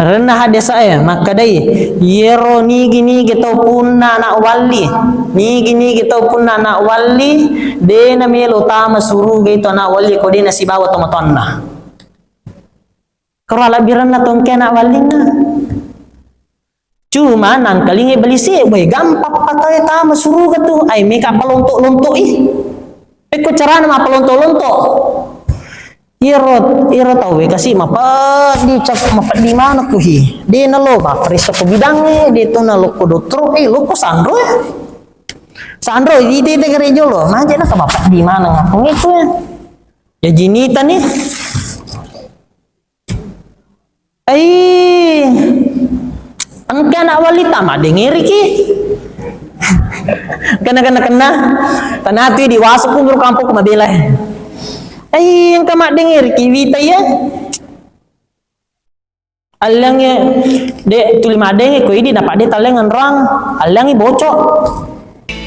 Renah ada saya maka dai yero ni gini kita pun anak wali ni gini kita pun anak wali de na melo tama suruh gitu anak wali ko de na si bawa tomatonna kalau labiran na tongke anak wali na cuma nang kalingi beli sih boy gampang pakai tama suruh gitu ai meka pelontok-lontok peko cara nama pelontok-lontok Iro tahu kasih mapa di mana tuh di nalo ba preso ko bidangnya di to nalo ko dotro lo ko sandro di gereja lo manja na ka bapak di mana ngapung itu ya jinita nih angka anak walita mah dengeri ki kena tanati di wasu pun kampung ko mabela yang kamak dengar kiwita ya alangnya dek tulima dengar ko ini dapat dia talengan orang alangnya bocok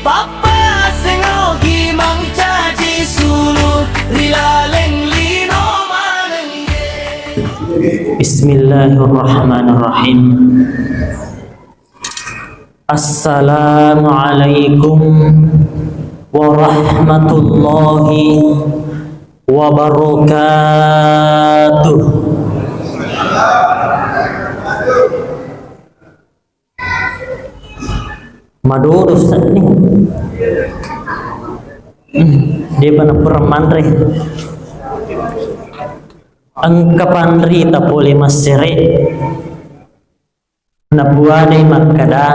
papa sengogi mang caci sulu rilaleng lino manenge Bismillahirrahmanirrahim Assalamualaikum warahmatullahi wabarakatuh. Madurus nih. Dia pernah permandre. Angkapan rita pole masere. Nabuane makada.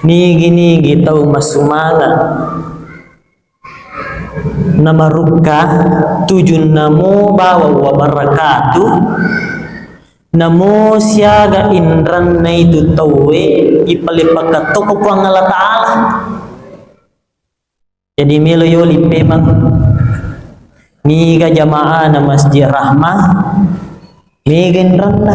Nigi tau masumanga. Nama ruka tujun namo bawa wabarakatuh namo siaga indran na itu tawe ipalipakat toko po ang Allah Ta'ala jadi milo yoli memang miga jamaah na masjid rahmah miga indran na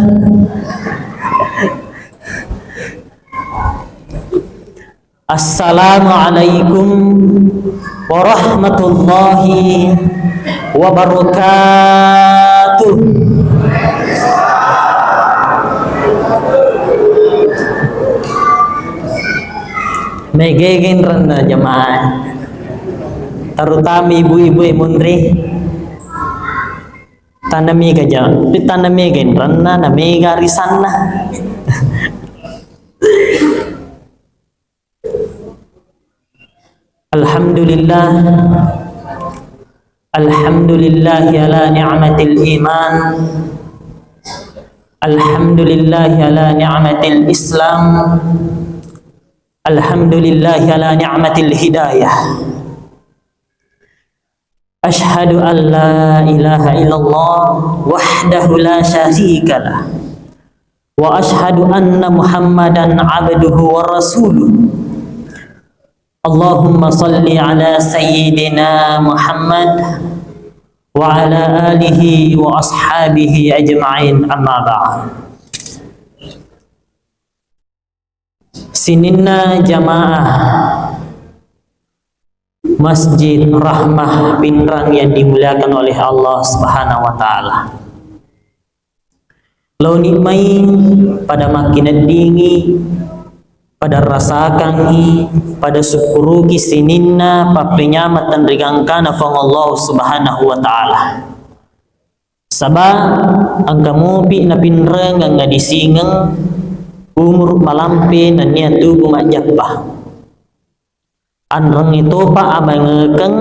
Assalamualaikum warahmatullahi wabarakatuh. Megegen rana jamaah, terutama ibu-ibu mundri tanami kaja, tanami gen rana namega risana. Alhamdulillah ala ni'matil iman Alhamdulillah ala ni'matil islam Alhamdulillah ala ni'matil hidayah Ashhadu an la ilaha illallah wahdahu la syarika lah wa ashhadu anna muhammadan abduhu wa rasuluh Allahumma salli ala sayyidina Muhammad wa ala alihi wa ashabihi ajma'in amma ba'd. Sininna jamaah Masjid Rahmah Pinrang yang dimuliakan oleh Allah Subhanahu wa taala. Lau nikmai pada makin dingi pada rasakan pada syukuru kisininna papenyamatan rigangkana fang Allah Subhanahu wa taala sabab ang kamupi na pinreng ang ngadisingeng umur malampe na niya tubo majapah anreng itu pa abangekeng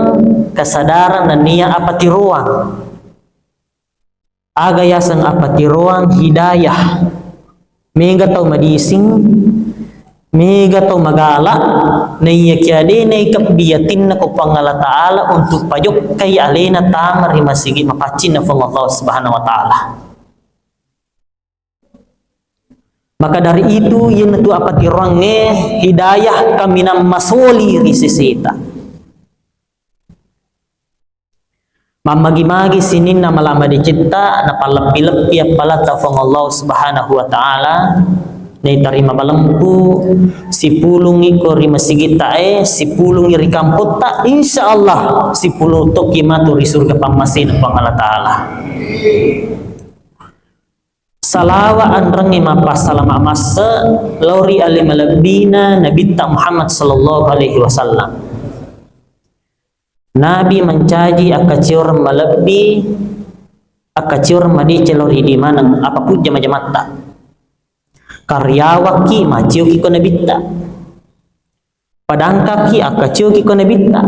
kesadaran na niya apati ruang agayasan apati ruang hidayah mega tau madising mega to magala na iyakyade na ikapbiyatin na ko pangala ta'ala untuk payok kay alena tamar himasigi mapacin na Allah Subhanahu wa ta'ala maka dari itu yun itu apati rangnya hidayah kami na masoli risisita mamagi-magi sinin na malama di cita na palapi-lapi apalata fang Allah Subhanahu wa ta'ala na itarima balampu si pulung iko rima sigita si pulung iri kampota insyaallah si pulung toki matu ri surga pamasin pang Allah Ta'ala salawa anrangi mapasalama masa lauri alimalabina Nabi Muhammad sallallahu alaihi wasallam. Nabi mencaji akacior malabbi akacior madice lauri di mana apapun jama-jamatta karyawaki macio ki ko nabitta padangkaki akacio ki ko nabitta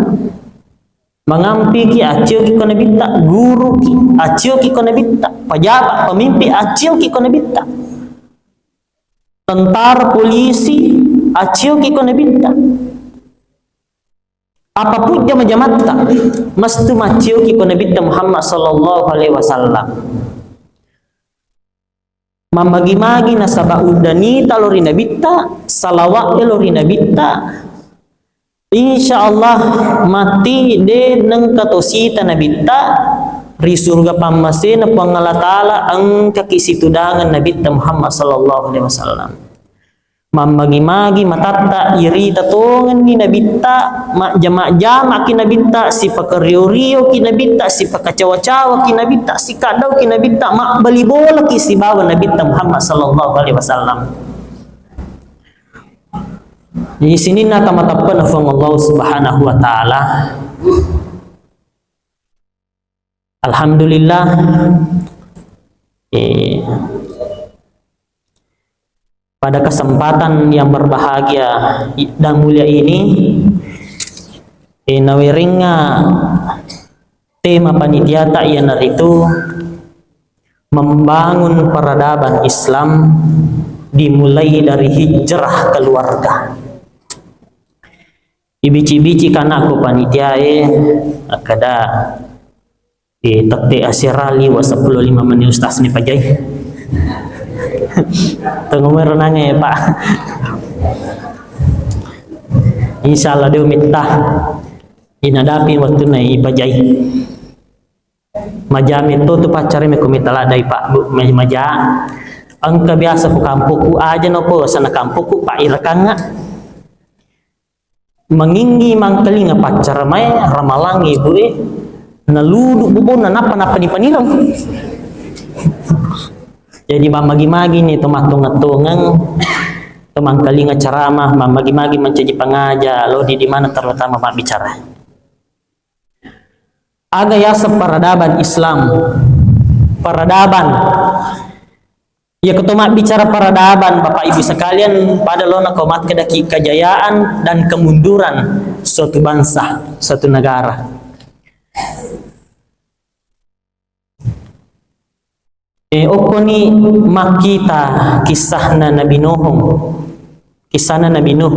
mangampi ki acio ki ko nabitta guru ki acio ki ko nabitta pejabat pemimpi acio ki ko nabitta tentara polisi acio ki ko nabitta apapun jama-jamatta mastu macio ki ko nabitta Muhammad sallallahu alaihi wasallam mamagi-magi na sabaudani talori nabitta salawat lori nabitta insyaallah mati de nang katosita nabitta ri surga pamasena pangala taala ang kakisitudangan nabitta Muhammad sallallahu alaihi wasallam mamagi-magi matatta iri tatongan ni nabitta ma jama-jama ki nabitta si pakario-rio ki nabitta si pakacawa-cawa ki nabitta si kadau ki nabitta ma balibola ki si bawa nabitta Muhammad sallallahu alaihi wasallam. Di sini na kamatapan ng Allah subhanahu wa ta'ala. Alhamdulillah pada kesempatan yang berbahagia dan mulia ini nawiringa tema panitia ta'yanar itu membangun peradaban Islam dimulai dari hijrah keluarga. Ibici-bici kana ko panitia akada takte asirali wa 15 menit ustaz ni pajay. Tunggu merenang Pak. Insyaallah dia minta inadapi waktu na ipajay. Majam itu tu pacari me kumitala dai Pak Bu maja. Ang kabiasa ko kampuku aja no po sana kampuku Pak irakanga. Manginggi mangkali nga pacar may ramalangi bu naludu bubo na napa di panilang. Jadi mamagi-magi nih tumatung-tungang tumangkali nga ceramah mamagi-magi mencaji pengaja lo di mana terutama Pak bicara aga ya peradaban Islam peradaban ya ketoma bicara peradaban Bapak Ibu sekalian pada lo nakomat kedaki kejayaan dan kemunduran suatu bangsa suatu negara. Okoni makita kisahna Nabi Nuh. Kisahna Nabi Nuh.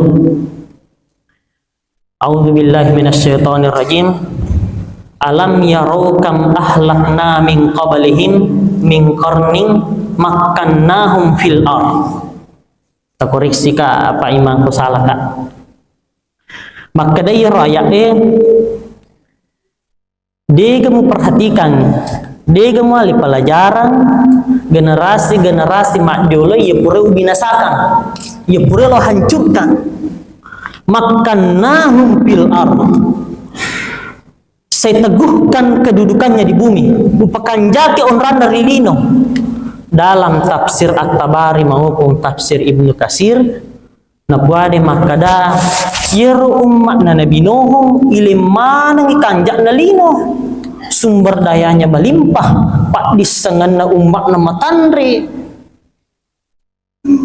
A'udzubillahi minasyaitonir rajim. Alam yarau kam ahlakna min qablihim min qarnin makkannahum fil ard. Tak koreksi ka apa iman ko salah ka. Maka dari ayat dia kamu perhatikan dia kamu ali pelajaran generasi-generasi mak dulu ya pura binasakan ya pura lo hancurkan makkannahum fil ard saya teguhkan kedudukannya di bumi upakan jaki onran dari lino dalam tafsir At-Tabari maupun tafsir Ibnu Katsir nabuade makada yeru umat na Nabi Nuh ilimana ikanjak na lino sumber dayanya melimpah pak disengan na umat na matandri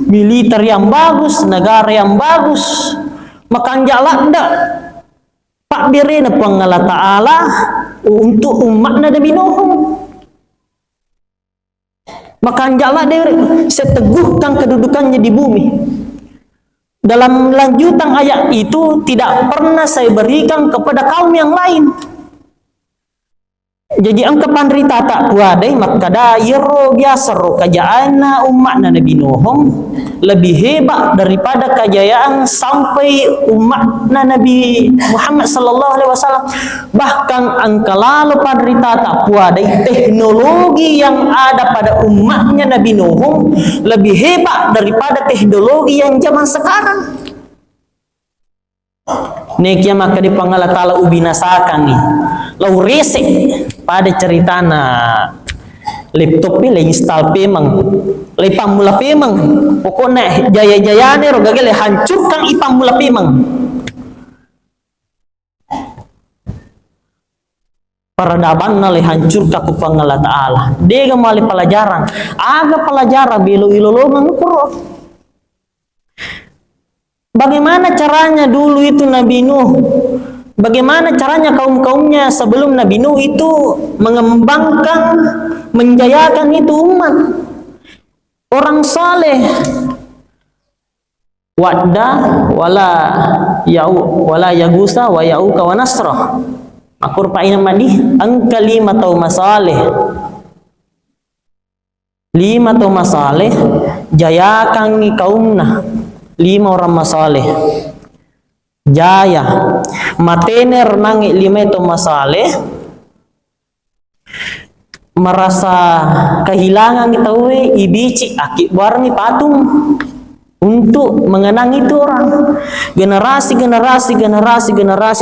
militer yang bagus negara yang bagus makanjak lakda pak bire na pangala ta'ala untuk umat na Nabi Nuh makanjaklah dia seteguhkan kedudukannya di bumi. Dalam lanjutan ayat itu tidak pernah saya berikan kepada kaum yang lain. Jadi angka panrita tak kuadai makada yero biasa ro kajaana umat Nabi Nuh lebih hebat daripada kejayaan sampai umat Nabi Muhammad sallallahu alaihi wasallam. Bahkan angka lalu panrita tak kuadai teknologi yang ada pada umatnya Nabi Nuh lebih hebat daripada teknologi yang zaman sekarang. Nekia maka dipangala ta'ala ubinasakan nih lau resek pada ceritana laptop le install pemang le pamula pemang pokoknya jaya-jayane ro gagale hancurkan ipamula pemang. Peradaban na le hancurkan ku pangala taala dega mali pelajaran aga pelajaran belo ilolongan kuro. Bagaimana caranya dulu itu Nabi Nuh, bagaimana caranya kaum-kaumnya sebelum Nabi Nuh itu mengembangkan, menjayakan itu umat orang saleh. Wadda wala yagusa wa yauka wa nasra. Akur pa ina madi ang kalima tau masaleh. 5 tau masaleh jayakan ni kaumna. 5 orang masaleh jaya matener nangi 5 itu masaleh merasa kehilangan kita ibici akibar ni patung untuk mengenang itu orang generasi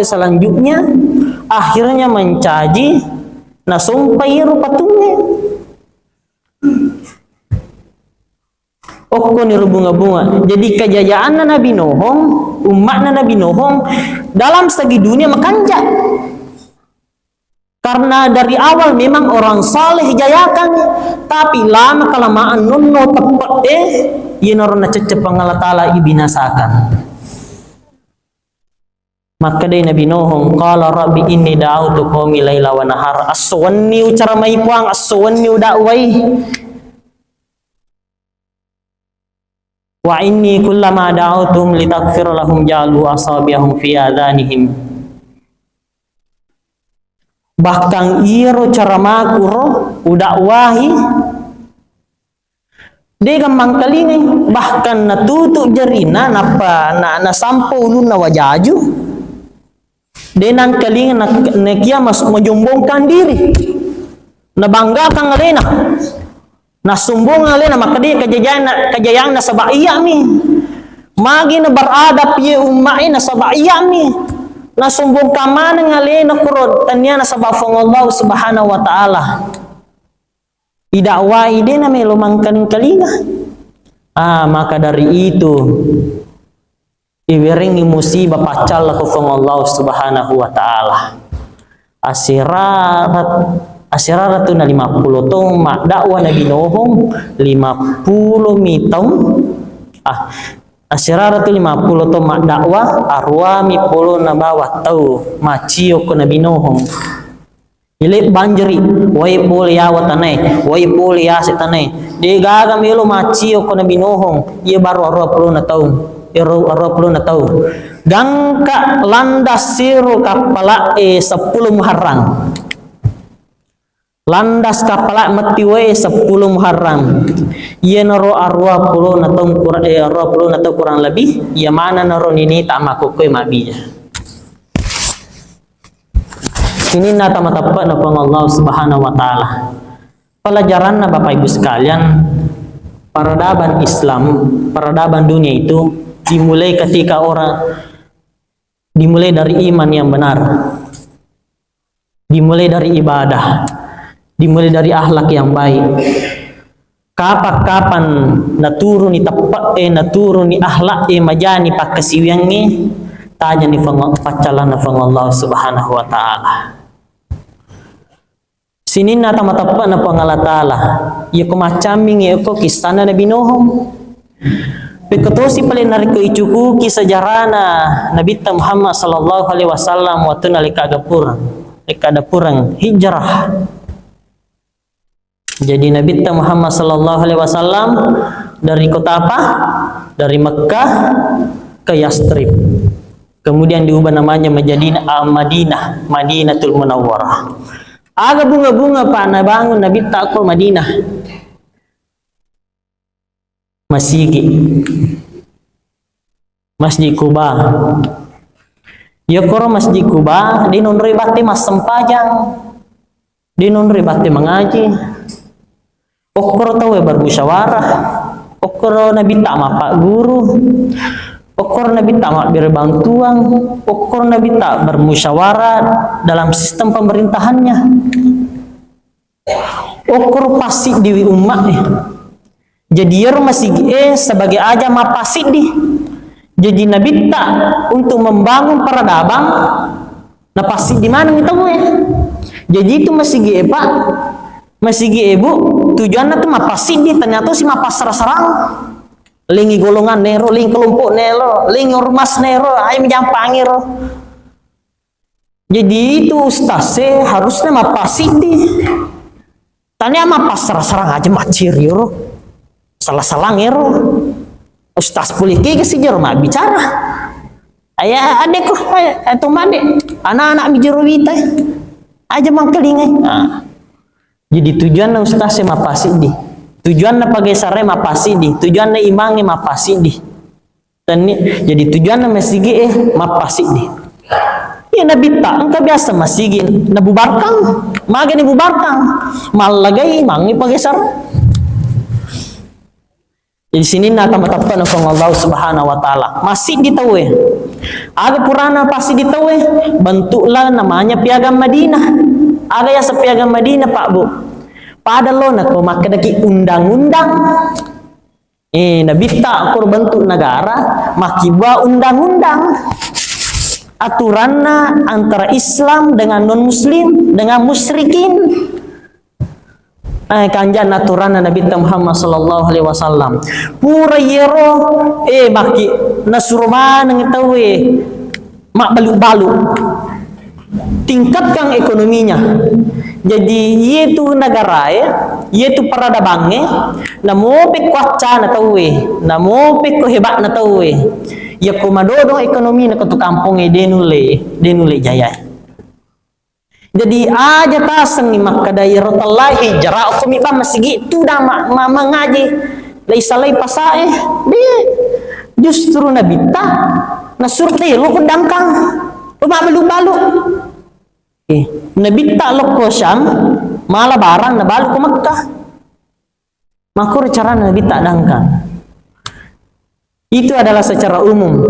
selanjutnya akhirnya mencaji nasumpai patungnya. Okko ni bunga-bunga. Jadi kejayaan Nabi Nuh, umat Nabi Nuh dalam segi dunia makanjak. Karena dari awal memang orang saleh jayakan, tapi lama kelamaan nunno tepat yenorna cecep pangala taala ibinasakan. Maka dari Nabi Nuh qala rabbi inni da'utu qaumi laila wa nahar aswanni ucara mai puang aswanni dakwai wa inni kullama da'utum litaghfir lahum ja'alu asabiahum fi adhanihim. Bahkan iro cara makuro udak wahi de gampang kalingai bahkan natutuk jarina napa na sampo ulun na wajaju de nan kalinga na kia masuk menjombongkan diri na banggakan ngalena na sumbong ngalena maka dia kejayaan na sabaiya mi magi na beradab ye umai na sabaiya mi na sumbong kamana ngalena kurod tanya na sabafong Allah subhanahu wa ta'ala idakwai dia na may lumangkan kalinga. Maka dari itu iwiringi musibah pacal ko fong Allah subhanahu wa ta'ala asirarat tu na 50 tong dakwa Nabi Nuh 50 mitong asirarat tu 50 tong dakwa arwami polo na bawah tau macio ko Nabi Nuh ilit banjiri way poli yawa tanay way poli yasi tanay di gaga milo macio ko Nabi Nuh iya baru 20 na tau 20 na tau gangka landas siru kapala 10 Muharram landas kapala matiwe 10 Muharram iya naro arwa puluh na tong kurang lebih iya mana naro nini tamaku koy mabiya. Ini na tamat-tapat na pang Allah subhanahu wa ta'ala. Pelajaran na Bapak Ibu sekalian, peradaban Islam, peradaban dunia itu dimulai ketika dimulai dari iman yang benar, dimulai dari ibadah, dimulai dari akhlak yang baik. Kapan naturun ni tapat naturun ni akhlak majani pakasiwiangi tanya ni pacalan na pang Allah subhanahu wa ta'ala. Sinin na tamatapa na pangalatala iya kumacaming iya ko kisana Nabi Nuh pikotosi pala nariko icuku kisajarah na Nabi Muhammad sallallahu alaihi wasallam waktu nalika kadapurang hijrah. Jadi Nabi Muhammad sallallahu alaihi wasallam dari kota apa? Dari Mekkah ke Yastrib, kemudian diubah namanya menjadi Madinatul Munawwarah. Aga bunga-bunga pak na bangun Nabi takut Madinah Masjid Kuba ya koro Masjid Kuba di nonri bati mas sempajang di nonri bati mengaji okoro tahu bermusyawarah okoro Nabi tak mapak guru okor Nabi tak berbantuan, okor Nabi tak bermusyawarah dalam sistem pemerintahannya. Okur pasti di umat jadi masih sebagai aja mapasi di. Jadi nabi tak untuk membangun peradaban nah pasti di mana kita jadi itu masih pak masih bu tujuannya tuh mapasi di ternyata si mapas serang lingi golongan nero ling kelompok nero ling ormas nero ayam jampangi ro. Jadi itu ustaz harusnya mapasi di tanya mapas serang aja macir yo salah-salah ngero ustaz poliki ke si jero mak bicara ayah adek kok atau madek anak-anak bijero wita aja mangkeling nah. Jadi tujuan ustaz mapasi di tujuan pakai sare mapasi di tujuan imange mapasi di dan jadi tujuan masigi mapasi di ya nabi tak engkau biasa masigin nabubarkang maga nabubarkang malagay mangi pakai sare. Di sini nak matapkan ng Allah Subhanahu wa taala. Masih ditawe. Aga purana pasti ditawe. Bentuklah namanya piagam Madinah. Aga ya sa piagam Madinah Pak Bu. Padalo na ko makadaki undang-undang. Nabita ko bentuk negara makibuat undang-undang. Aturanna antara Islam dengan non-Muslim dengan musyrikin. Kanjan aturan Nabi Muhammad sallallahu alaihi wasallam pura yero baki nasurma ngetawe mak balu-balu tingkatkan ekonominya jadi yaitu negara yaitu peradabannya namo pe kwaca na tawe namo pe ko hebat na tawe ya komadodo ekonomi na katu kampung denule jaya. Jadi aja tasang ni makadai rotallahi jara ukumi ba masigi tu dah mengaji laisalai pasae dia justru nabita nasurte lo kudangkang balu-balu nabita lo ko Syam malah barang na balu ko Makkah makur cara nabita dangkang itu adalah secara umum.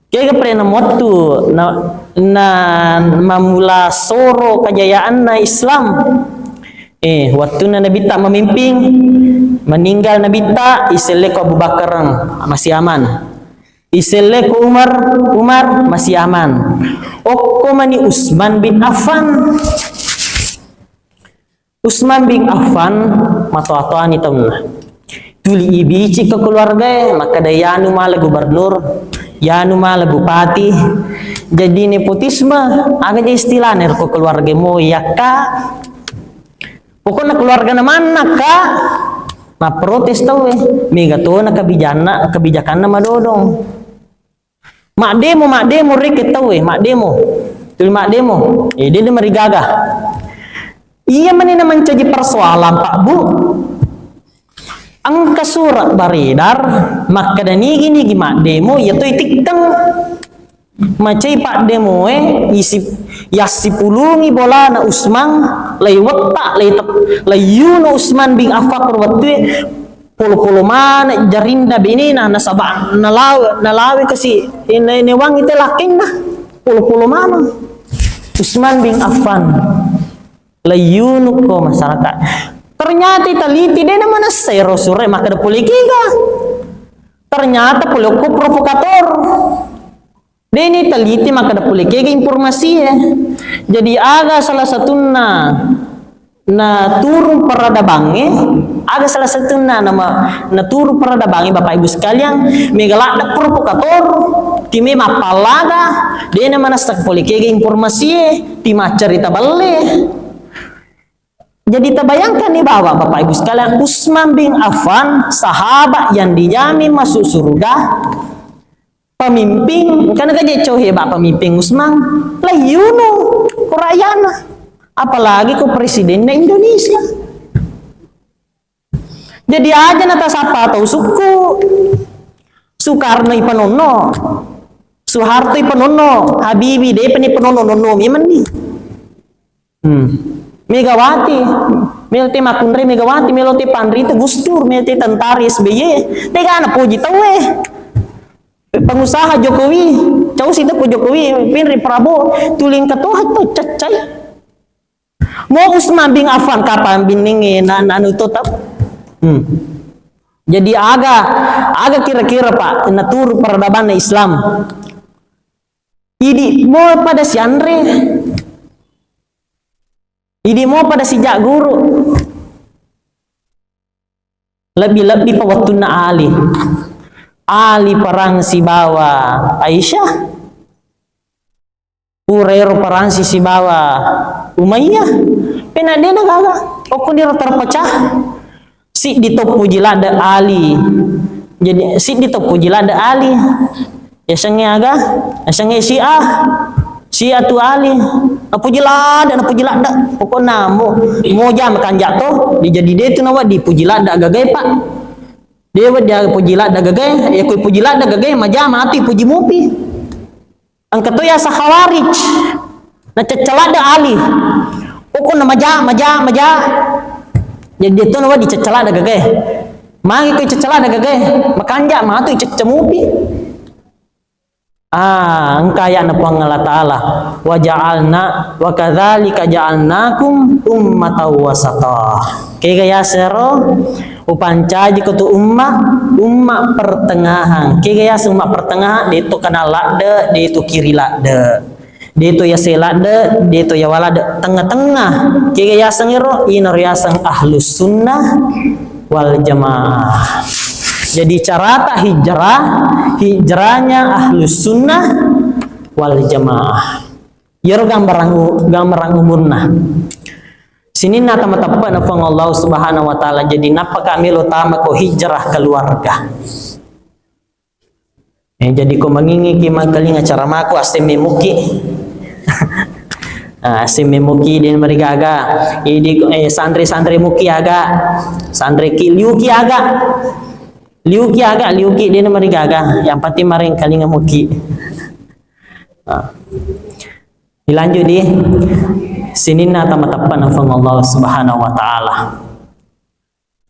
Kaya pernah motu na mamula soro kejayaan na Islam. Waktu na Nabi tak memimpin, meninggal Nabi tak, isele ko Abu Bakar masih aman. Isele ko Umar masih aman. Okko mani Utsman bin Affan. Utsman bin Affan matoan itu tuli ibici ke keluarga, maka dayanu malah gubernur. Yanu malah bupati jadi nepotisme agak istilah nerko keluarga mo ya kak pokoknya keluarga mana kak na protes tau mega to na kebijakan na madodong mak demo reket tau mak demo dia marigaga iya manina mencaji persoalan Pak Bu angka surat beredar maka dan gini mak demo ya tu itikang macai Pak demo isi pulungi bola na Utsman lay watta lay yuno Utsman bin Affan waktu polo mana jarinda binina na sabah nalawi kasi ini wang itu laking na polo mana Utsman bin Affan lay yuno ko masyarakat. Ternyata taliti dia nama nasero sure maka ada polikiga. Ternyata poloko provokator. Dia ini taliti maka ada polikiga informasi Jadi aga salah satu na turun peradabange, aga salah satu na turun peradabange Bapak Ibu sekalian, megalak ada provokator, time mapalaga, dia nama nasak polikiga informasi, tima cerita balik. Jadi terbayangkan nih bahwa Bapak Ibu sekalian Utsman bin Affan sahabat yang dijamin masuk surga pemimpin karena kaje hebat pemimpin Utsman lah yuno kurayana apalagi ku presiden Indonesia jadi aja nata sapa atau suku Soekarno ipanono Soeharto ipanono Habibie dia penono memang nih Megawati, melote Makundre Megawati, melote Pandri itu Gus Dur, melote Tentara SBY, tega anak puji tahu pengusaha Jokowi, jauh sih itu Jokowi, Pinri Prabowo, tuling ketua itu cacai. Mau Utsman bin Affan kapan biningi anu tetap. Jadi agak kira-kira Pak natur peradaban Islam. Idi mau pada si Andre. Idi mau pada si Jak Guru. Lebih-lebih pa waktu na Ali perang si bawa Aisyah. Urero perang si bawa Umayyah. Penade na gaga. Oko dia terpecah. Si ditopu jilada Ali. Jadi si ditopu jilada Ali. Ya sange aga, ya sange Syiah tu Ali. Apu jilada pokoknya mau jam kan jatuh dijadi dia tu nawa di pujilada gagai Pak. Dia pujilada gagai, ya ku pujilada gagai maja mati puji mupi. Angkat tu ya sahawarij. Na cecelada Ali. Pokoknya maja. Jadi dia tu nawa di cecelada gagai. Magi ku cecelada gagai, makanja matu cecemupi. Engkaya na Allah Ta'ala wa ja'alna wa kadzalika ja'alnakum ummatan wasata. Kaya sero upancaji kutu umma pertengahan. Kaya umma pertengahan itu kana lade, itu kiri lade. Itu ya selade, itu ya walade tengah-tengah. Kaya sengero inor yasang ahlus sunnah wal jamaah. Jadi cara tak hijrahnya ahlus sunnah wal jamaah. Yaro gambarang umurna. Sini na tamatapa na pang Allah Subhanahu wa taala. Jadi napa kami lo tama ko hijrah keluarga. Jadi ko mangingi ki magaling acara maku aseme muki. Aseme muki din marigaga. Idi santri-santri muki aga. Santri ki liuki aga. Liuki dia nama gaga yang pati maring kali ngamuki. Dilanjut di sini na tamatapan ng Allah Subhanahu wa taala.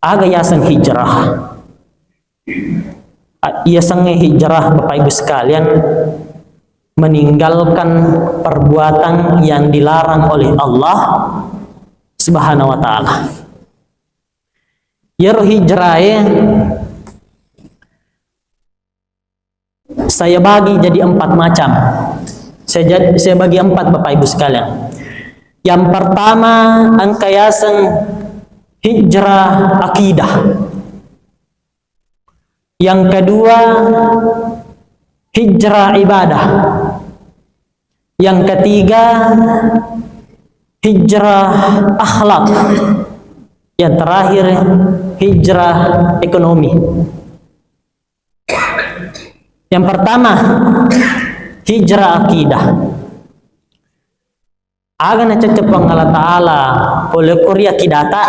Aga yasang hijrah. Yasang hijrah Bapak Ibu sekalian meninggalkan perbuatan yang dilarang oleh Allah Subhanahu wa taala. Yaro hijrah saya bagi jadi 4 macam. Saya bagi 4 Bapak Ibu sekalian. Yang pertama angkayasang hijrah akidah. Yang kedua hijrah ibadah. Yang ketiga hijrah akhlak. Yang terakhir hijrah ekonomi. Yang pertama hijrah akidah. Aga na cecep Allah Ta'ala oleh Korea kidata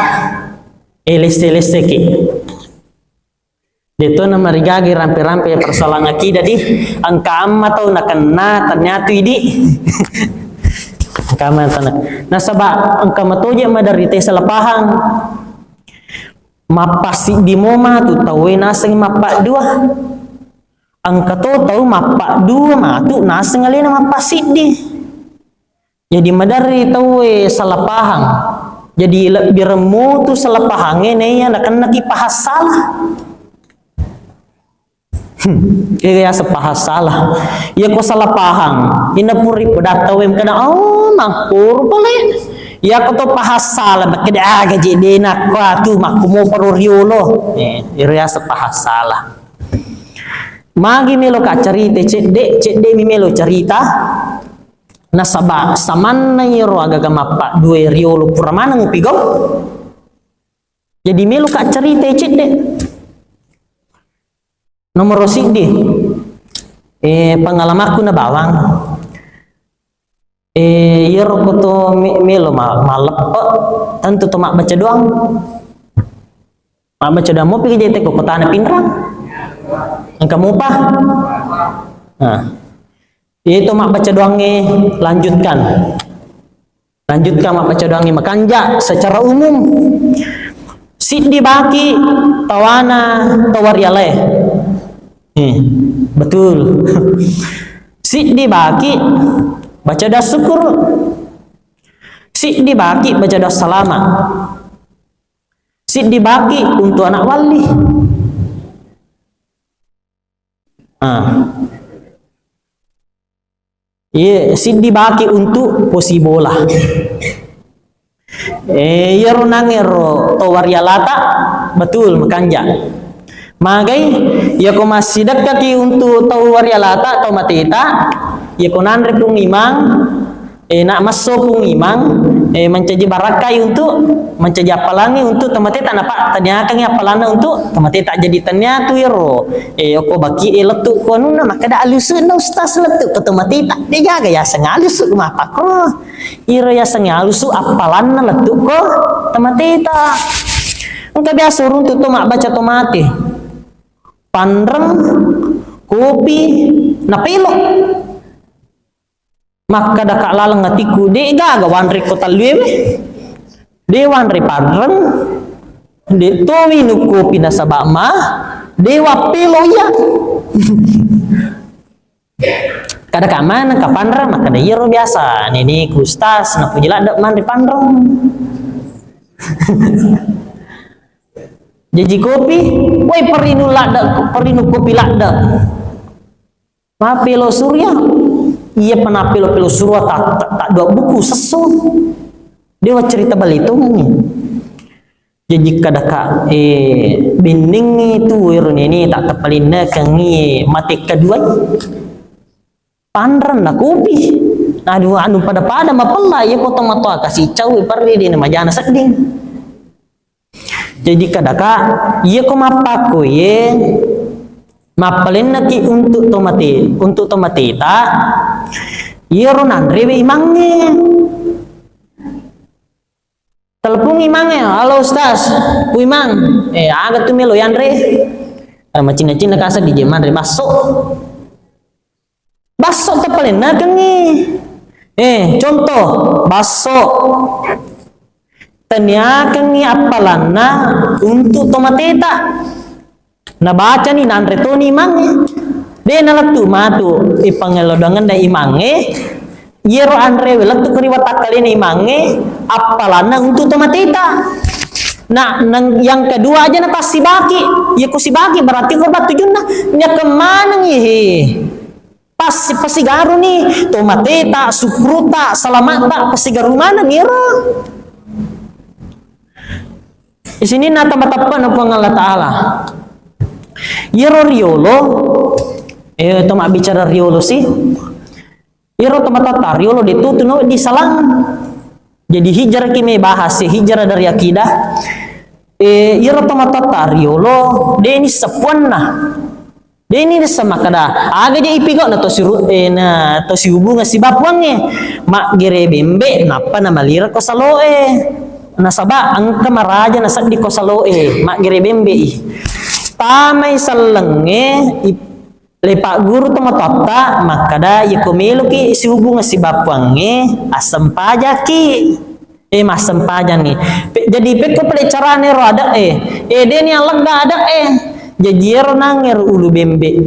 eleste ki. Dito na marigagi rampe-rampe persoalan akidah di angka amma tau na kena ternyata idi. Angka amma tau na sabab angka matoja madarite salapahang mapasi di moma tu tawe naseng mapak dua. Angka to tahu mapak dua matu naseng alina mapasid di. Jadi madari tahu salah pahang. Jadi lebih remu tu salah pahangnya nih ya nak pahas salah. Kaya sepahas salah. Ya ko salah pahang. Ina puri pedak tahu kena makpur boleh. Ya ko to pahas salah bakida aga jadi nak tu makmu peruriolo. Ira sepahas salah. Magi melo ka cerita cedek mi melo cerita nasaba saman na yero aga gamapa dua riolo puramana ngupigo. Jadi melo ka cerita cedek nomor sidi pengalamanku na bawang yero ko to melo malepo tentu to mak baca doang mak baca doang mo pigi jete ko kota na pinrang. Kamu apa? Nah, itu mak baca doangnya lanjutkan mak baca doangnya makanja secara umum sidi baki tawana tawariale. Betul. Sidi baki baca dah syukur. Si dibagi baca doa salama. Si dibagi untuk anak wali. Si dibagi untuk posi bola. Yero nangero to warialata betul makanja. Magai ya ko masih kaki untuk tau warialata atau matita ya ko nanre pung imang nak masuk pung imang mencaji barakai untuk mencaji apalangi untuk tematita napa tanya kang apalana untuk tematita jadi tanya tu yero ko baki letuk ko nuna maka da alusun ustaz letuk ke tematita dia jaga ya sengalus mapa ko iro ya sengalus apalana letuk ko tematita engka biasa urung tu mak baca tomate pandreng kopi napilo maka da kak lalang ngatiku de gaga wanri kota luwe de wanri pandreng de towi nu kopi na sabama de wapilo ya kada ka mana ka pandreng maka da iro biasa nini kustas na pujila da manri pandreng Jaji kopi, woi perinu kopi lada. Ma pelo surya, iya pernah pelo surya tak dua buku sesu. Dewa cerita balitu nih. Jadi kadaka binding itu irun ini tak tepalina kangi mati kedua. Pandran na kopi. Aduh anu pada mapela ya kota matoa kasih cawe perli di nama jana seding. Jadi kadaka iya ko mapako ye mapalin naki untuk tomatita iya ronan rewe imangnya telepon imangnya halo ustaz ku imang agak tu melo yanre macina-cina kasa di jeman re masuk tepalin nakengi contoh basok taniakan ni apalana untuk tomateta na baca ni nanre to ni mange de nalatu matu ipangelodangan da imange yero andre welatu kuri watakali ni imange apalana untuk tomateta nah yang kedua aja na tasibaki ya ku sibaki berarti ko batujun na nya kemana nih pasti garu nih tomateta sukruta salamata pasti garu mana nih di sini nata matapan apa Allah Ta'ala. Yero riolo, itu mak bicara riolo sih. Yero tematata riolo ditutu no di salang. Jadi hijrah kimi bahas hijrah dari akidah. Yero tematata riolo, deni sepuanna. Deni sama kada. Aga je ipigo na to si hubungan si bapuangnya. Mak gere bembe napa na malira ko saloe. Nasaba ang kamaraja nasa di ko saloe mak gere bembe tamay salenge lepak guru tomatata makada yikomelo ki si hubungan si bapuange asam pajaki masam pajani jadi peko pada carane ro ada den yang lega ada jajiro nanger ulu bembe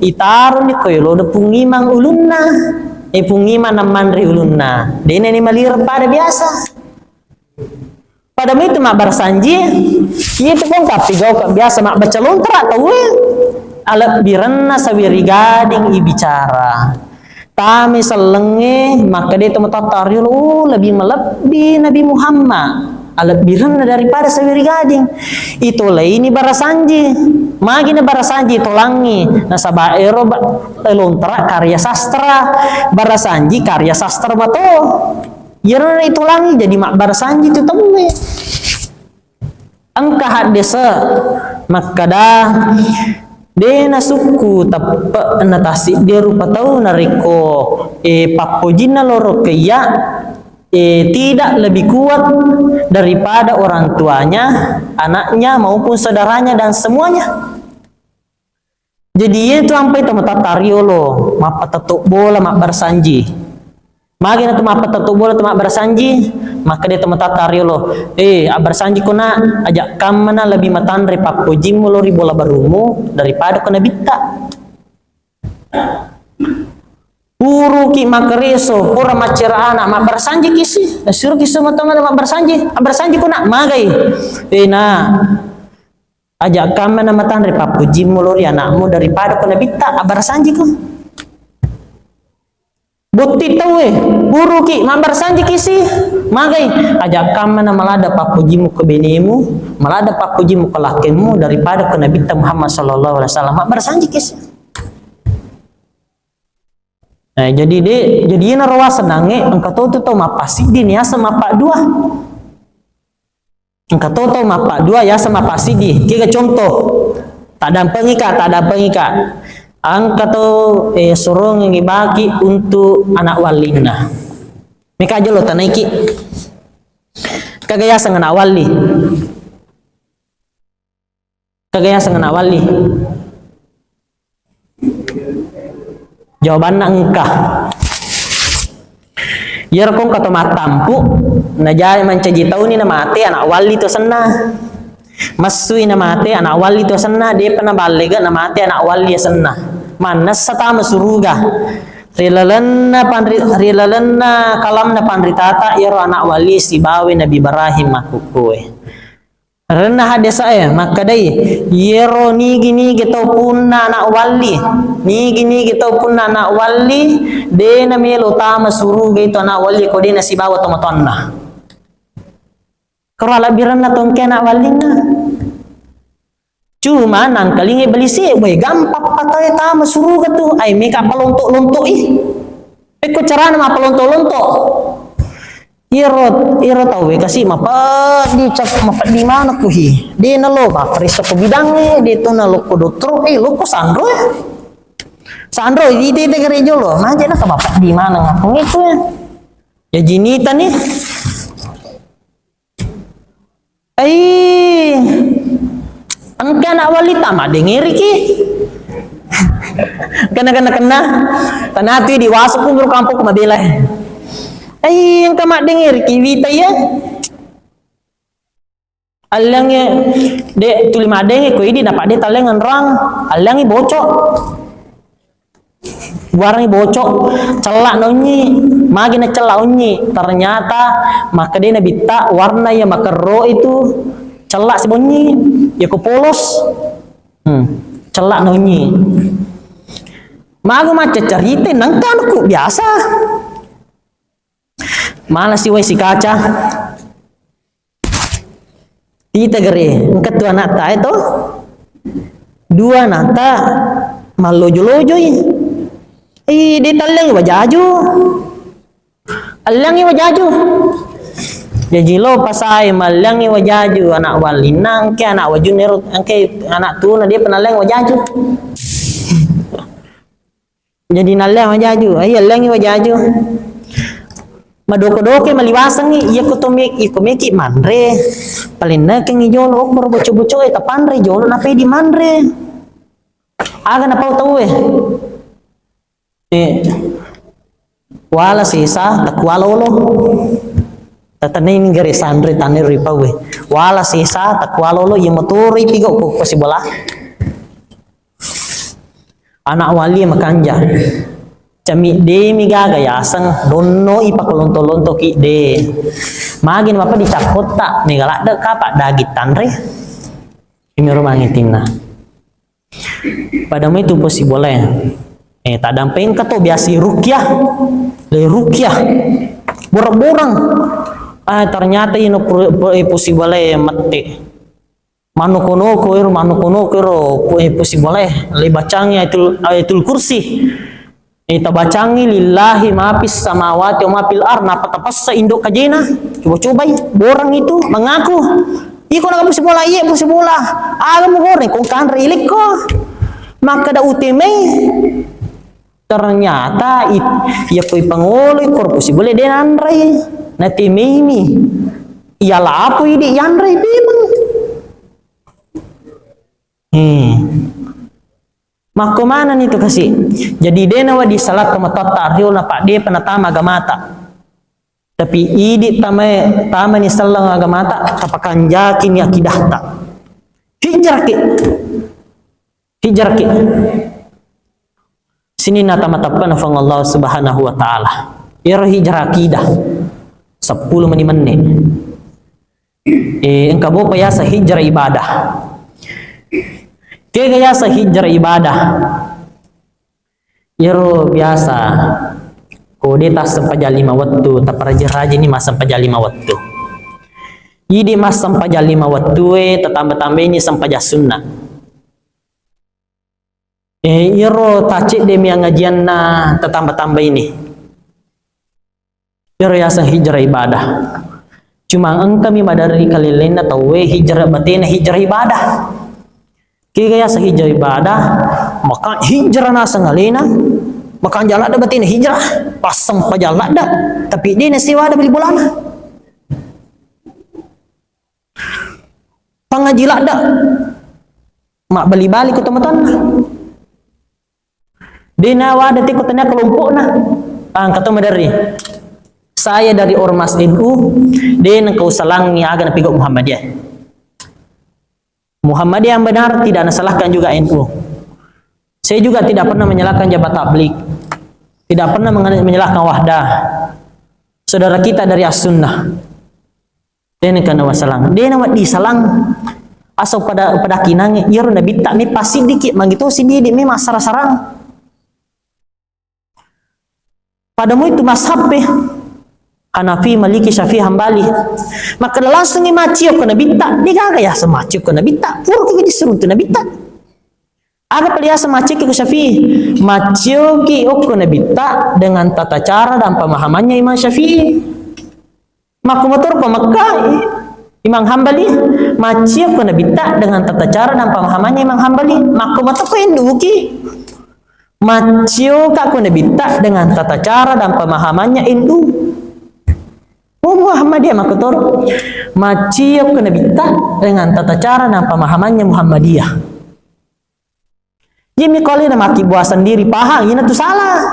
itaru ni koylo de pungimang ulunna pungima namandri ulunna dene ni malir pada biasa pada itu mak barsanji itu pun tapi gau biasa mak baca lontar atau alat biranna sawiri gading ibicara tami selenge maka dia tematariul lebih melebihi Nabi Muhammad alat biranna daripada sawiri gading itulah ini barasanji magina barasanji tolangi nasaba ero lontar karya sastra barasanji karya sastra mato Yero itu langi jadi mak barasanji itu temui angka hadesa makada dena suku tappa natasi dia rupa tahu nariko papojina loro keya tidak lebih kuat daripada orang tuanya anaknya maupun saudaranya dan semuanya jadi itu sampai tematariolo mapa tatuk bola mak barasanji Magi na tumapa tatubola tuma barasanji maka dia tematatario lo abarsanji ko na ajak kam na lebih matanre papojim mo lori bola barumo daripada ko na bitta puro buru ki makreso pura macera anak mak bersanji kisi suruh kisu teman mak bersanji ku nak magai ajak kami nama tanri papuji muluri anakmu daripada kena bita bersanji ku bukti tahu buru ki mak bersanji kisi magai ajak kami nama lada papujimu ke benimu malada papujimu ke lakimu daripada kena bita Muhammad sallallahu alaihi wasallam mak bersanji kisi. Nah, jadi ini rawa senange engkau tahu mapasi di nia sama pak dua. Engkau tahu mapak dua ya sama pasi di. Kira contoh, tak ada pengika. Angka tahu suruh ngibaki untuk anak walina. Mika aja lo tanaiki. Kagaya sang anak wali. Jawaban engkah. Yer kong kata matampu na jaya mancaji tahu ni na mati anak wali to senna. Masui na mati anak wali to senna dia pernah balega na mati anak wali senna. Manas satama suruga. Rilalanna kalam na pandritata yero anak wali si bawe Nabi Ibrahim makukue. Rena hadis saya maka dai yero ni gini kita pun anak wali de na melo tama suruga itu anak wali ko de na si bawa tomatonna karo labiran na tong anak wali na cuma nang kalingi belisi we gampang patay tama suruga tu ay meka palontok ko cara na palontok Iro tahu kasih mapa di mana kuhi di nalo ba periso ko bidang di to nalo ko dokter lo ko sandro di gereja lo maja na bapak di mana ngapung itu ya jinita nih angka anak wali tama dengeri ki kena tanati di wasu pun kampung kumabila yang kamak dengar kiwita ya alangnya de tulima denge ko ini dapat de talengan rang alangi bocok warngi bocok celak nonyi magi na celak onyi ternyata maka de nabita warna ya makero itu celak si bonyi ya ko polos celak nonyi magu macet cerita nangkan ku biasa mana si si kaca kita gere engkat dua nata itu dua nata malojo-lojo di talang wajaju alangi wajaju jadi lo pasai malangi wajaju anak walinang ke anak wajunir angke anak tuna dia penalang wajaju jadi nalang wajaju alangi wajaju madoko-doke maliwasan ni iya ikomeki manre paling na keng ijolo okor boco-boco eta panre jolo nape di manre aga na pau tahu wala sisa takwalolo tatane ini gare sandre tanir ripau wala sisa takwalolo iya motori pigo ko si bola anak wali makanja cami de mi gaga yasang donno ipa kolonto-lonto ki de magin apa dicakot tak megala de kapak dagitan re ini rumah ngitina padamu itu posi boleh tak damping kato biasi rukyah borang ternyata ini posi boleh mati manukono kiro posi boleh lebacangnya itu kursi Ita bacangi lillahi mapis samawati wa mapil ar napatapasa indok kajena coba borang itu mengaku iko na pusi bola aga mo goreng kung kan rilik ko maka da utimay ternyata iya ko'y pangulo korpusi boleh den andray na timimi iya lapo idi andray bimang maka mana nih tuh kasih jadi denawa di salat kamatot tarhil na pak dia penatama agamata tapi idi tama ni salang agamata kapakan jakin yakidahta hijraki Sini nata-matapkan afang Allah Subhanahu wa taala. Iro hijrah akidah 10 menit. Engkau bo payasa hijrah ibadah. Kaya sa hijrah ibadah. Iro biasa kode tas sampaja 5 waktu, taparajin-rajin ni mas sampaja 5 waktu. Idi mas sampaja 5 waktu tatambah-tambah ini sampaja sunnah. Iro tacik demi ngajian na tatambah-tambah ini. Iro yasa hijrah ibadah. Cuma kami madari kalilen na tahu hijrah batin hijrah ibadah. Kaya sa hijrah ibadah, maka hijrah na sangalena, maka jalan ada batin hijrah, pasang pa jalan dah. Tapi dia nasiwa ada beli bulan. Pangajila dah. Mak bali-bali ko teman-teman. Dia nawa ada tikut tanya kelompok na. Kata madari. Saya dari Ormas NU, dia nak usalangi agar pigok Muhammadiyah. Muhammadiyah yang benar tidak nasalahkan juga NU. Saya juga tidak pernah menyalahkan Jabat Tablik, tidak pernah menyalahkan Wahdah. Saudara kita dari As-Sunnah, dia nak kena wasalang, dia nak disalang. Asal pada kinang, ia rona bitak mi pasti dikit, mangito si dia mi masara sarang. Padamu itu mazhab Hanafi, Maliki, Syafi'i, Hambali. Maka langsung maciok kena bitak. Dia gaya semaciok kena bitak. Puro kita disuruh tu na bitak. Aga pelia semaciok ke Syafi'i. Maciok kena bitak dengan tata cara dan pemahamannya Imam Syafi'i. Maka motor pemekah Imam Hambali. Maciok kena bitak dengan tata cara dan pemahamannya Imam Hambali. Maka motor penduki. Maciok kena bitak dengan tata cara dan pemahamannya Hindu. Muhammadiyah makotor maciok kena bitak dengan tata cara dan pemahamannya Muhammadiyah. Jemi kali nak maki buah sendiri pahang ini tu salah.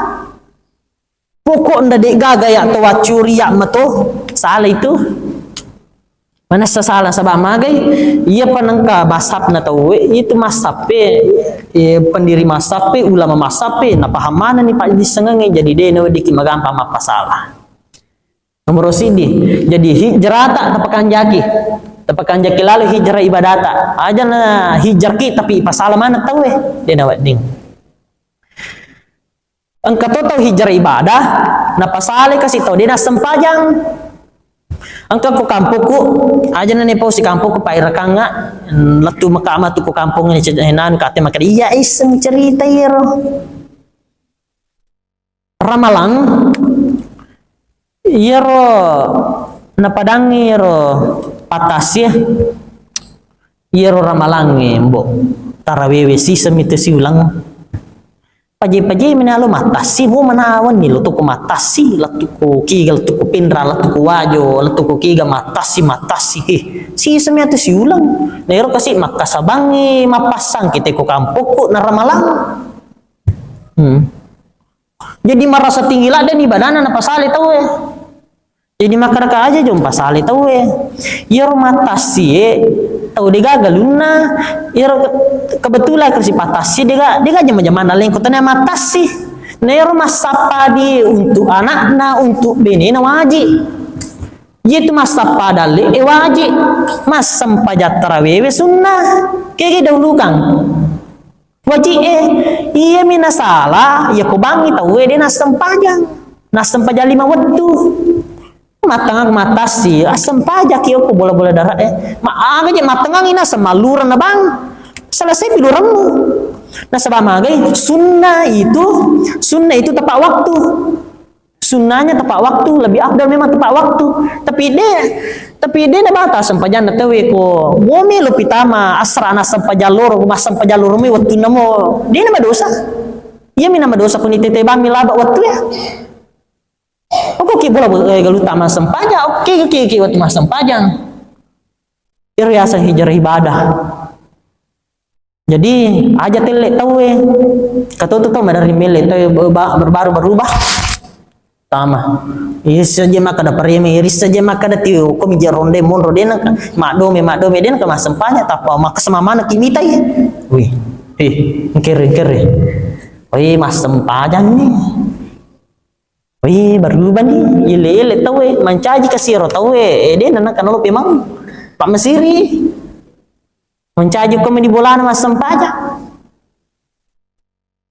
Pokok nda dek gagaya atau wacuriak mato salah itu. Mana salah sabab magai ia panangka masab na tahu itu masab pendiri masab ulama masab na paham mana ni pak disengangi jadi dia no diki magampang apa salah. Nomor sini jadi hijrah tak tepakan jaki lalu hijrah ibadat aja na hijrah ki tapi pasal mana tahu dia nawat ding engkau tahu hijrah ibadah na pasal kasih tahu dia na sempajang engkau ku kampungku aja na nepo si kampungku pai rekanga letu makama tu ku kampung ni cedanan kate maka iya iseng cerita iro ramalang iro napadangi iro patas ya iro ramalangi mbok tarawewe sisem itu siulang paji-paji menalo matasi mo manawan ni lutuku matasi latuku kiga latuku pindra latuku wajo latuku kiga matasi sisem itu siulang na iro kasi makasabangi mapasang kita ko kampoko na ramalang jadi merasa tinggi lah dan ibadana na pasali tahu jadi makaraka aja jom pasali tahu iro matasi tahu dia galuna iro kebetulan kasi patasi dia jam-jaman lain kotanya matasi na iro masapa di untuk anakna untuk bini na wajib itu masapa dali wajib mas sempajat tarawewe sunnah kaya dahulu kang wajib iya mina salah ya ko bangi tahu dia nasem pajang 5 waktu matangag matasi asam pajak yo ko bola-bola darah maaga je matangang ina sa maluran na bang selesai piluranmu na sa bamagay sunnah itu tepat waktu sunnahnya tepat waktu lebih afdal memang tepat waktu tapi dia na bata sampajan na tawe ko momi lo pitama asra na sampajalor masampajalor mi waktu namo dia na madosa iya mina madosa kun itete bami laba waktu ya oke bola galuta masam pajang oke waktu masam pajang iriasa hijrah ibadah jadi aja telek tahu kata tu madari mele tahu berubah tama iris saja maka ada pariyame iris saja maka ada tiu ko mi ronde monro dena makdome dena ka masam pajang tapa maka sama mana kimita wih kere Oi mas sempajan nih. Oi berubah nih. Ile tahu mancaji kasiro tahu dia nana kan lo memang Pak Mesiri. Mencaji kami di bola mas sempajan.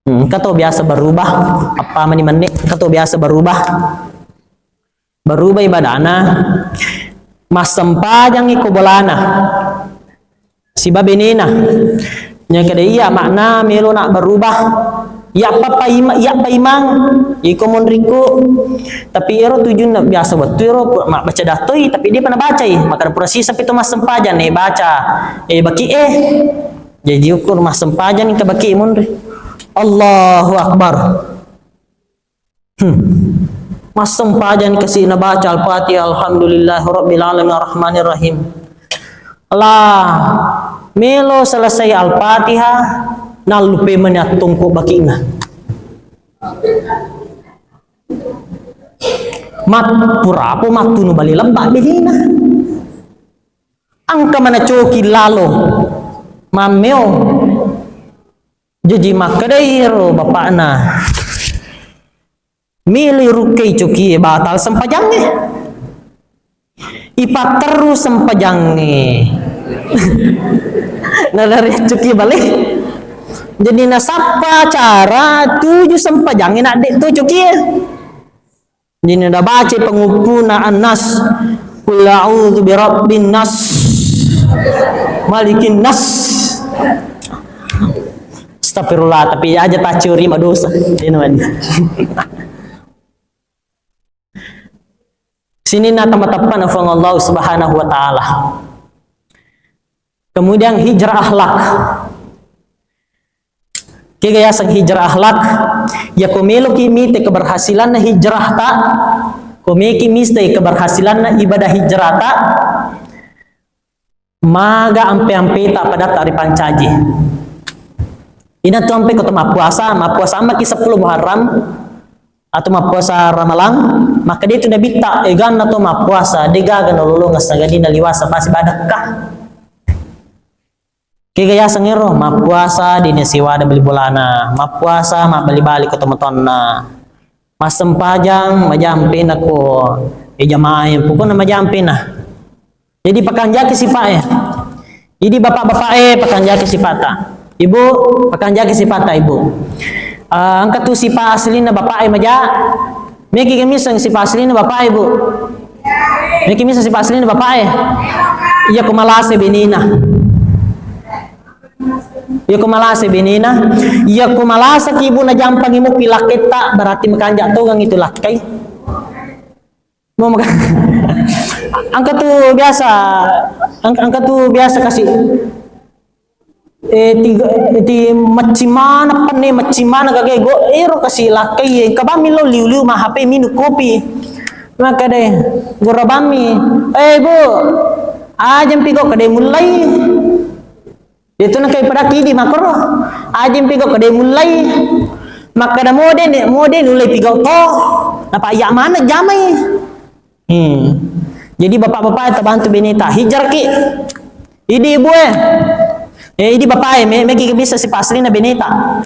Kata biasa berubah apa mani kata biasa berubah ibadana mas sempajang iko bolana si babenina nya kada iya makna melo nak berubah ya apa imang iko monriku tapi ero tujuan nak biasa buat ero mak baca datoi tapi dia pernah baca maka pura sisa itu mas sempajang baca baki jadi ukur mas sempajang ke baki monri Allahu Akbar. Mas sempajan kasih na baca Al-Fatihah Alhamdulillahirabbil alamin arrahmanir rahim. Allah melo selesai Al-Fatihah nalupe menyatung ko bakina. Mat purapo matunu bali lembak bilina. Angka mana coki lalo mameo jadi makadairo bapakna milih rukai coki batal sempajangnya ipat terus sempajangnya nah dari coki balik jadi nasapa cara 7 sempajangnya nak dek tu coki jadi dah baca pengupuna an-nas qul a'udzu birabbin nas malikin nas. Astagfirullah, tapi aja tak curi mah dosa. Sini na tempat-tempat Allah Subhanahu wa taala. Kemudian hijrah akhlak. Kaya sang hijrah akhlak ya komelo kimi te keberhasilan na hijrah ta. Komeki miste keberhasilan na ibadah hijrah ta. Maga ampe-ampe tak pada tari pancaji. Ina tu sampai kota mapuasa sama ki 10 Muharram atau mapuasa Ramalang maka dia tu nabi tak egan atau mapuasa dega gan lolo ngasagadi na liwasa pasi badakah kaya sangero mapuasa di nesiwada beli bolana mapuasa mak bali-bali kota metonna mas sempajang majampe nako jamaah pokoknya majampe nah jadi pakanjaki sifat jadi bapak-bapak pakanjaki sifata ibu pakan jaga sifat ibu angkat tu sifat asli na bapak maja meki kami sang sifat asli na bapak ibu meki misa sifat asli na bapak iya kumalase benina iya kumalase ki ibu na jampang imu pilaketa berarti makanja to gang itu lakai mau makan angkat tu biasa kasih macimana kagay go ero kasi lakay kabami lo liu ma HP minu kopi maka deh gorabami bu ajam pigo kade mulai itu na kay pada kidi makro ajam pigo kade mulai maka da mode ulay pigo to napaya mana jamay jadi bapak-bapak tabantu benita hijar ki idi ibu ini bapak meki bisa si pasli na beneta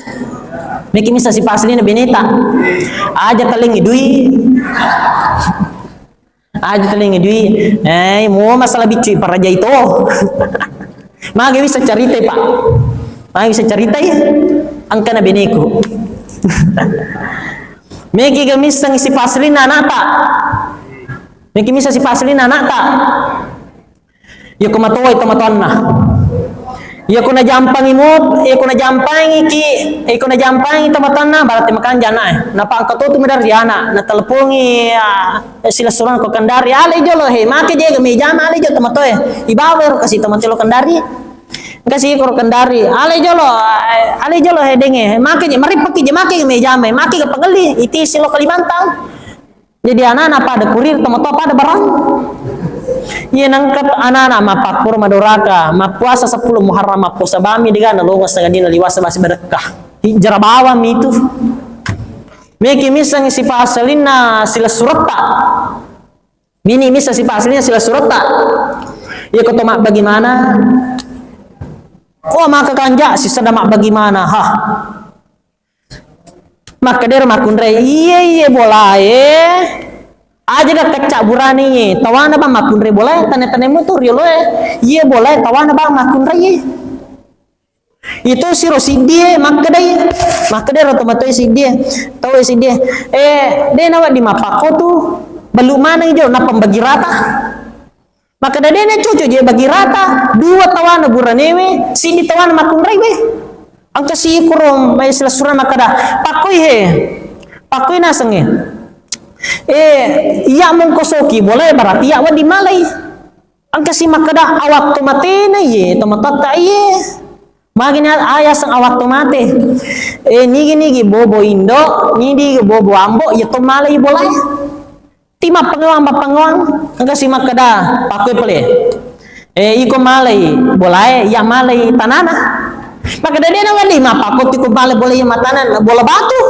meki bisa si pasli na beneta aja taling idui mau masalah bicu para itu magi bisa cerita pak magi bisa cerita ya angka na beneku meki bisa si pasli na nata meki bisa si pasli na nata ya kumatuwa ito matuan na ya kuna jampang imut ya kuna jampang tamatana berarti makan jana napa angkat tu medariana na telepongi sila suran ko kandari ale jolo he make je me jama ale jo tamatoy ibawer kasi tamatelo kandari kasi ko kandari ale jolo he denge make je maripaki je make me jama make ke pageli iti silo Kalimantan jadi anak pada kurir tamato pada barang iya nangkat anak-anak mapakur madoraka mapuasa 10 Muharram mapuasa bami digana longas nagadina liwasa basi berkah hijrah bawam itu meki misang si pasalina sila surata mini misa si pasalina sila surata ya kau mak bagaimana maka kanja si sedamak bagaimana Maka der makunre iye boleh aja dah kecak burani ye tawana bang makunre boleh tane motor yo iye boleh tawana bang makunre ye itu siro sidie maka der otomatis sidie tahu sidie de nawa di mapako tu belum mana hijau na pembagi rata maka dene cucu je bagi rata dua tawana buranewe sidi tawana makunre we angka si kurung may selasuran maka dah pakoi nasenge iya mong kosoki boleh berarti iya wa di malay angka si maka dah awak tomate na ye tomatata ye magina ayah sang awak tomate nigi bobo indo nigi bobo ambo ya to malay boleh tima pangawang angka si maka dah pakoi pele iko malay boleh ya malay tanana maka dari na wali mapakot ko bale boleh matanan bola batu.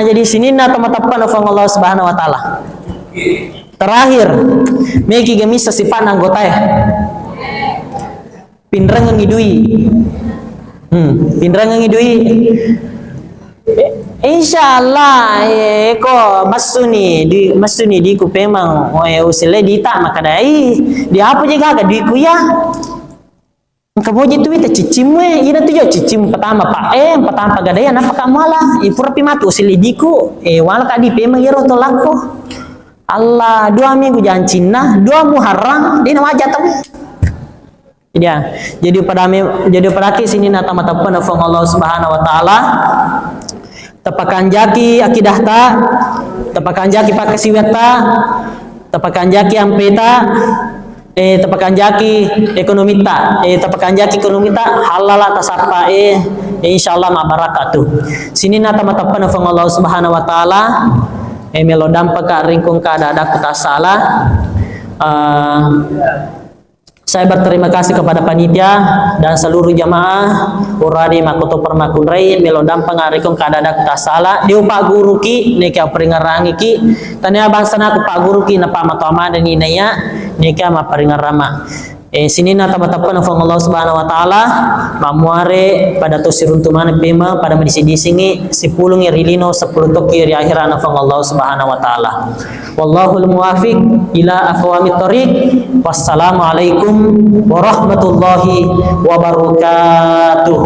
Jadi sini na tamatapan of Allah Subhanahu wa taala. Terakhir, meki gemisa sifat anggota ya. Pindrang ngidui. Pindrang ngidui. Insyaallah ko masuni di ku pemang usile dita maka dai di apa juga di ku ya. Kamu jitu itu cicimwe, ina tu jo cicim pertama pak pertama pagadaya napa kamala, ipura pimatu silidiku, wala kadi pemang iro tolako. Allah 2 minggu jangan Cina, 2 Muharram, dia wajah tahu. Jadi pada sini nata mata pun Allah Subhanahu wa taala. Tepakan jaki akidah ta, tepakan jaki pakai siweta, tepakan jaki ampeta. Tepakan jaki ekonomi ta tepakan jaki ekonomi ta halal atas apa insyaallah ma barakatuh sini na tamatapan ng Allah Subhanahu wa taala melo dampak ka ringkong kada ada kita salah saya berterima kasih kepada panitia dan seluruh jamaah uradi makoto permakunrai melo dampak ringkong kada ada kita salah diu pak guru ki neka peringarangi ki tanya bangsa na pak guru ki na pamatama dan inaya neka ma peringarama sini na tamatapan ng Allah Subhanahu wa taala mamuare pada to siruntuman pema pada medisi-disingi 10 rilino 10 toki ri akhiran ng Allah Subhanahu wa taala wallahul muwafiq ila aqwamit thoriq wassalamu alaikum warahmatullahi wabarakatuh.